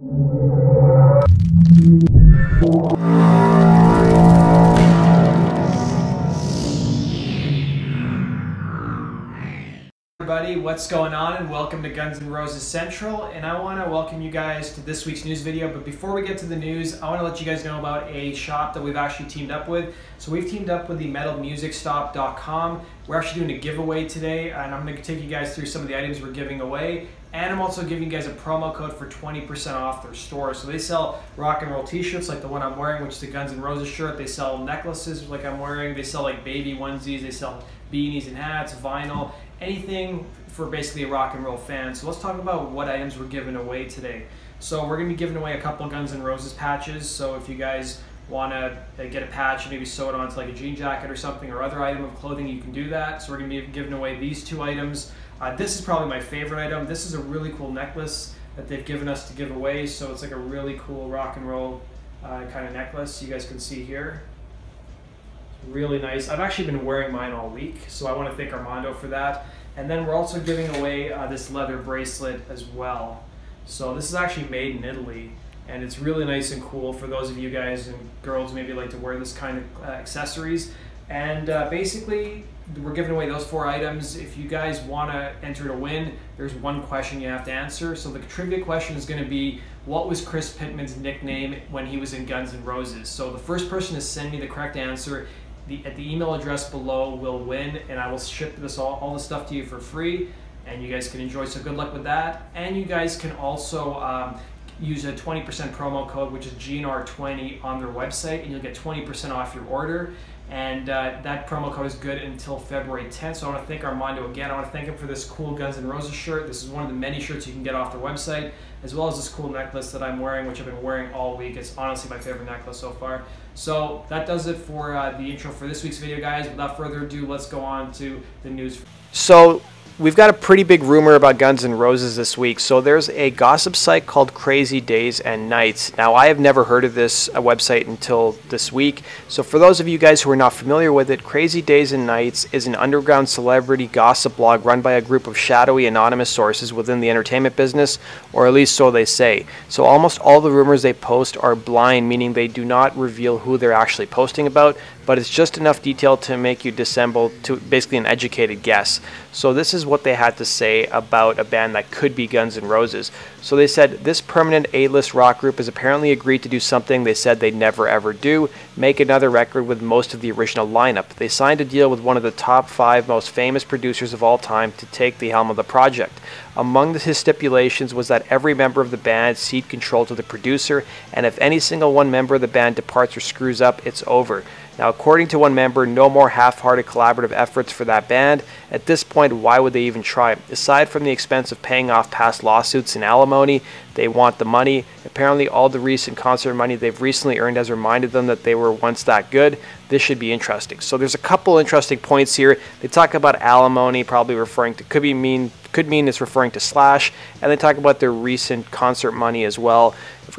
Everybody, what's going on, and welcome to Guns N' Roses Central, and I want to welcome you guys to this week's news video. But before we get to the news, I want to let you guys know about a shop that we've actually teamed up with. So we've teamed up with the metalmusicstop.com. We're actually doing a giveaway today, and I'm going to take you guys through some of the items we're giving away, and I'm also giving you guys a promo code for 20% off their store. So they sell rock and roll t-shirts like the one I'm wearing, which is the Guns N' Roses shirt. They sell necklaces like I'm wearing. They sell like baby onesies. They sell beanies and hats, vinyl, anything for basically a rock and roll fan. So let's talk about what items we're giving away today. So we're going to be giving away a couple Guns N' Roses patches. So if you guys want to get a patch and maybe sew it onto like a jean jacket or something, or other item of clothing, you can do that. So we're going to be giving away these two items. This is probably my favorite item. This is a really cool necklace that they've given us to give away. So it's like a really cool rock and roll kind of necklace. You guys can see here. Really nice. I've actually been wearing mine all week, so I want to thank Armando for that. And then we're also giving away this leather bracelet as well. So this is actually made in Italy, and it's really nice and cool for those of you guys and girls who maybe like to wear this kind of accessories. And basically, we're giving away those four items. If you guys want to enter to win, there's one question you have to answer. So the trivia question is going to be, what was Chris Pittman's nickname when he was in Guns N' Roses? So the first person to send me the correct answer at the email address below will win, and I will ship this all the stuff to you for free, and you guys can enjoy. So good luck with that. And you guys can also use a 20% promo code, which is GNR20 on their website, and you'll get 20% off your order. And that promo code is good until February 10th. So I want to thank Armando again. I want to thank him for this cool Guns N' Roses shirt. This is one of the many shirts you can get off their website, as well as this cool necklace that I'm wearing, which I've been wearing all week. It's honestly my favorite necklace so far. So that does it for the intro for this week's video, guys. Without further ado, let's go on to the news. So we've got a pretty big rumor about Guns N' Roses this week. So there's a gossip site called Crazy Days and Nights. Now, I have never heard of this website until this week. So for those of you guys who are not familiar with it, Crazy Days and Nights is an underground celebrity gossip blog run by a group of shadowy anonymous sources within the entertainment business, or at least so they say. So almost all the rumors they post are blind, meaning they do not reveal who they're actually posting about, but it's just enough detail to make you dissemble to basically an educated guess. So this is what they had to say about a band that could be Guns N' Roses. So they said, this permanent A-list rock group has apparently agreed to do something they said they'd never ever do, make another record with most of the original lineup. They signed a deal with one of the top 5 most famous producers of all time to take the helm of the project. Among his stipulations was that every member of the band cede control to the producer, and if any single one member of the band departs or screws up, it's over. Now, according to one member, no more half-hearted collaborative efforts for that band. At this point, why would they even try? Aside from the expense of paying off past lawsuits and alimony, they want the money. Apparently, all the recent concert money they've recently earned has reminded them that they were once that good. This should be interesting. So there's a couple interesting points here. They talk about alimony, probably referring to, could mean it's referring to Slash, and they talk about their recent concert money as well.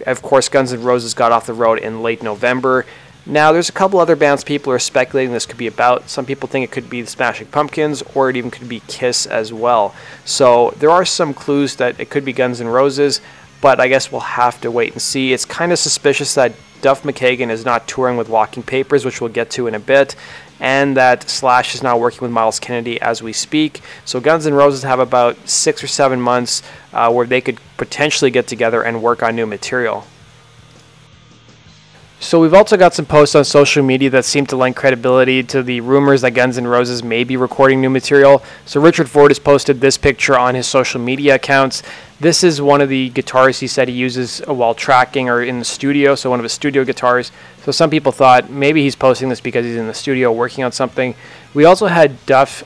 Of course, Guns N' Roses got off the road in late November. Now, there's a couple other bands people are speculating this could be about. Some people think it could be the Smashing Pumpkins, or it even could be Kiss as well. So there are some clues that it could be Guns N' Roses, but I guess we'll have to wait and see. It's kind of suspicious that Duff McKagan is not touring with Walking Papers, which we'll get to in a bit, and that Slash is now working with Myles Kennedy as we speak. So Guns N' Roses have about 6 or 7 months where they could potentially get together and work on new material. So we've also got some posts on social media that seem to lend credibility to the rumors that Guns N' Roses may be recording new material. So Richard Fortus posted this picture on his social media accounts. This is one of the guitars he said he uses while tracking or in the studio, so one of his studio guitars. So some people thought maybe he's posting this because he's in the studio working on something. We also had Duff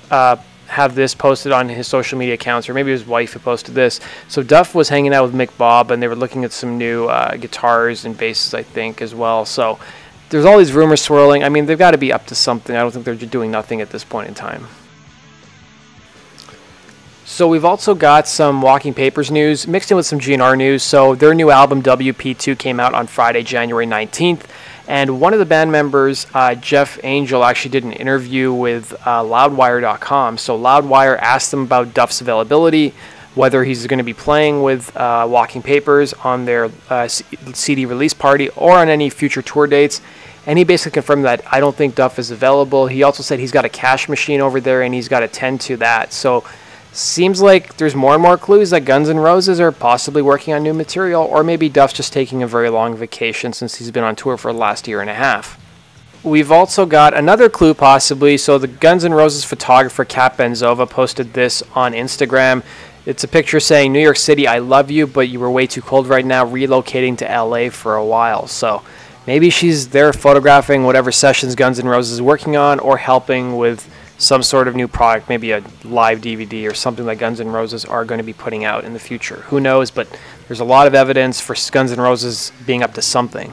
have this posted on his social media accounts, or maybe his wife who posted this. So Duff was hanging out with Mick Bob, and they were looking at some new guitars and basses, I think, as well. So there's all these rumors swirling. I mean, they've got to be up to something. I don't think they're doing nothing at this point in time. So we've also got some Walking Papers news mixed in with some GNR news. So their new album WP2 came out on Friday, January 19th. And one of the band members, Jeff Angel, actually did an interview with Loudwire.com. So Loudwire asked them about Duff's availability. whether he's going to be playing with Walking Papers on their CD release party or on any future tour dates. And he basically confirmed that I don't think Duff is available. He also said he's got a cash machine over there and he's got to tend to that. So seems like there's more and more clues that Guns N' Roses are possibly working on new material, or maybe Duff's just taking a very long vacation since he's been on tour for the last year and a half. We've also got another clue possibly. So the Guns N' Roses photographer Kat Benzova posted this on Instagram. It's a picture saying, "New York City, I love you, but you were way too cold right now, relocating to LA for a while." So maybe she's there photographing whatever sessions Guns N' Roses is working on, or helping with some sort of new product, maybe a live DVD or something that Guns N' Roses are going to be putting out in the future. Who knows, but there's a lot of evidence for Guns N' Roses being up to something.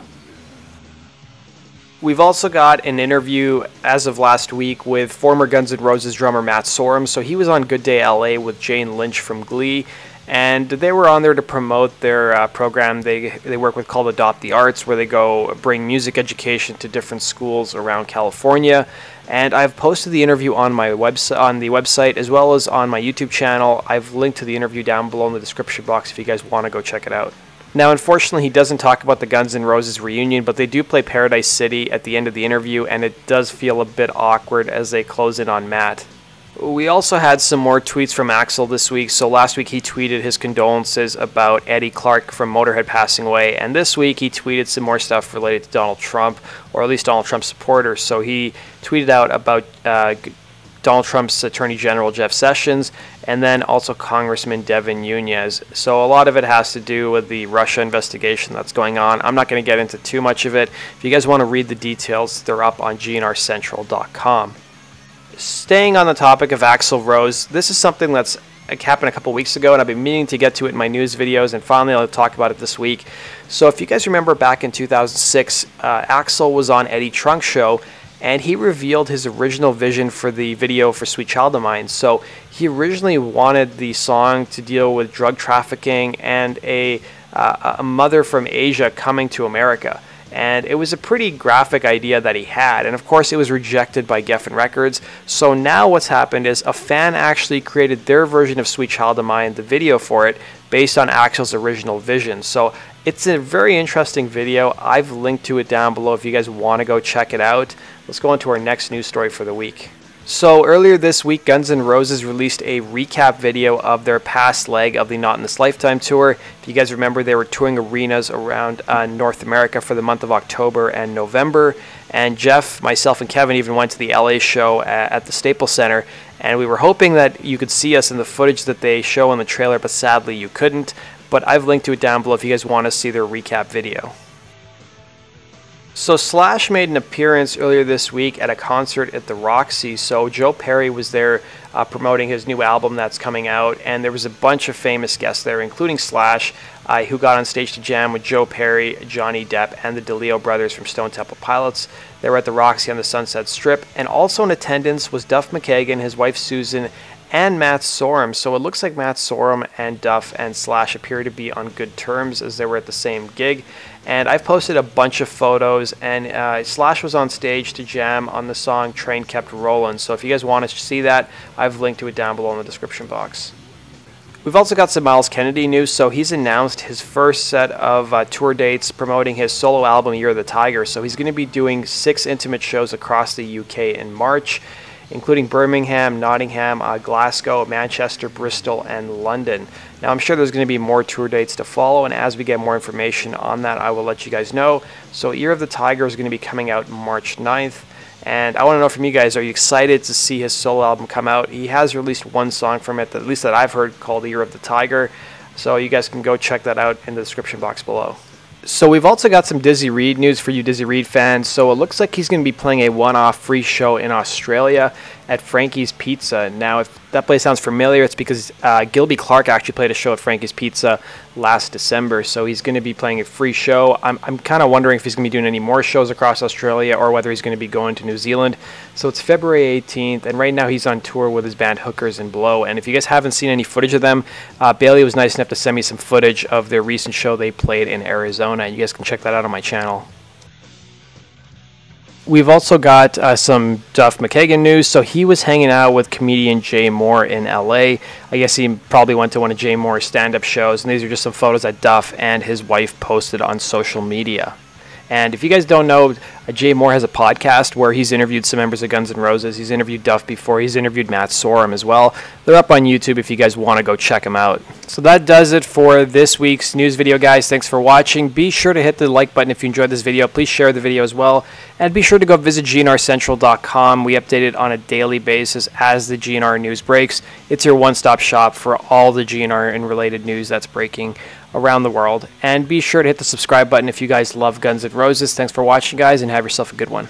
We've also got an interview as of last week with former Guns N' Roses drummer Matt Sorum. So he was on Good Day LA with Jane Lynch from Glee, and they were on there to promote their program they work with called Adopt the Arts, where they go bring music education to different schools around California. And I've posted the interview on my website as well as on my YouTube channel. I've linked to the interview down below in the description box if you guys want to go check it out. Now, unfortunately, he doesn't talk about the Guns N' Roses reunion, but they do play Paradise City at the end of the interview, and it does feel a bit awkward as they close in on Matt. We also had some more tweets from Axl this week. So last week he tweeted his condolences about Eddie Clark from Motorhead passing away, and this week he tweeted some more stuff related to Donald Trump, or at least Donald Trump's supporters. So he tweeted out about Donald Trump's Attorney General Jeff Sessions, and then also Congressman Devin Nunez. So a lot of it has to do with the Russia investigation that's going on. I'm not going to get into too much of it. If you guys want to read the details, they're up on gnrcentral.com. Staying on the topic of Axl Rose, this is something that's happened a couple weeks ago, and I've been meaning to get to it in my news videos, and finally I'll talk about it this week. So if you guys remember back in 2006, Axl was on Eddie Trunk's show, and he revealed his original vision for the video for Sweet Child of Mine. So he originally wanted the song to deal with drug trafficking and a mother from Asia coming to America. And it was a pretty graphic idea that he had, and of course it was rejected by Geffen Records. So now what's happened is a fan actually created their version of Sweet Child of Mine, the video for it, based on Axl's original vision. So it's a very interesting video. I've linked to it down below if you guys want to go check it out. Let's go on to our next news story for the week. So earlier this week, Guns N' Roses released a recap video of their past leg of the Not in This Lifetime tour. If you guys remember, they were touring arenas around North America for the month of October and November. And Jeff, myself, and Kevin even went to the LA show at the Staples Center. And we were hoping that you could see us in the footage that they show in the trailer, but sadly you couldn't. But I've linked to it down below if you guys want to see their recap video. So Slash made an appearance earlier this week at a concert at the Roxy. So Joe Perry was there promoting his new album that's coming out, and there was a bunch of famous guests there, including Slash, who got on stage to jam with Joe Perry, Johnny Depp, and the DeLeo brothers from Stone Temple Pilots. They were at the Roxy on the Sunset Strip, and also in attendance was Duff McKagan, his wife Susan, and Matt Sorum. So it looks like Matt Sorum and Duff and Slash appear to be on good terms as they were at the same gig. And I've posted a bunch of photos, and Slash was on stage to jam on the song Train Kept Rollin'. So if you guys want to see that, I've linked to it down below in the description box. We've also got some Myles Kennedy news. So he's announced his first set of tour dates promoting his solo album Year of the Tiger. So he's going to be doing 6 intimate shows across the UK in March, including Birmingham, Nottingham, Glasgow, Manchester, Bristol, and London. Now, I'm sure there's going to be more tour dates to follow, and as we get more information on that, I will let you guys know. So Year of the Tiger is going to be coming out March 9th, and I want to know from you guys, are you excited to see his solo album come out? He has released one song from it, at least that I've heard, called Year of the Tiger, so you guys can go check that out in the description box below. So we've also got some Dizzy Reed news for you Dizzy Reed fans. So it looks like he's going to be playing a one-off free show in Australia at Frankie's Pizza. Now, if that place sounds familiar, it's because Gilby Clarke actually played a show at Frankie's Pizza last December. So he's going to be playing a free show. I'm kind of wondering if he's going to be doing any more shows across Australia or whether he's going to be going to New Zealand. So it's February 18th, and right now he's on tour with his band Hookers and Blow. And if you guys haven't seen any footage of them, Bailey was nice enough to send me some footage of their recent show they played in Arizona. You guys can check that out on my channel. We've also got some Duff McKagan news. So he was hanging out with comedian Jay Mohr in LA. I guess he probably went to one of Jay Mohr's stand-up shows, and these are just some photos that Duff and his wife posted on social media. And if you guys don't know, Jay Mohr has a podcast where he's interviewed some members of Guns N' Roses. He's interviewed Duff before. He's interviewed Matt Sorum as well. They're up on YouTube if you guys want to go check them out. So that does it for this week's news video, guys. Thanks for watching. Be sure to hit the like button if you enjoyed this video. Please share the video as well. And be sure to go visit GNRCentral.com. We update it on a daily basis as the GNR news breaks. It's your one-stop shop for all the GNR and related news that's breaking around the world. And be sure to hit the subscribe button if you guys love Guns N' Roses. Thanks for watching, guys, and have yourself a good one.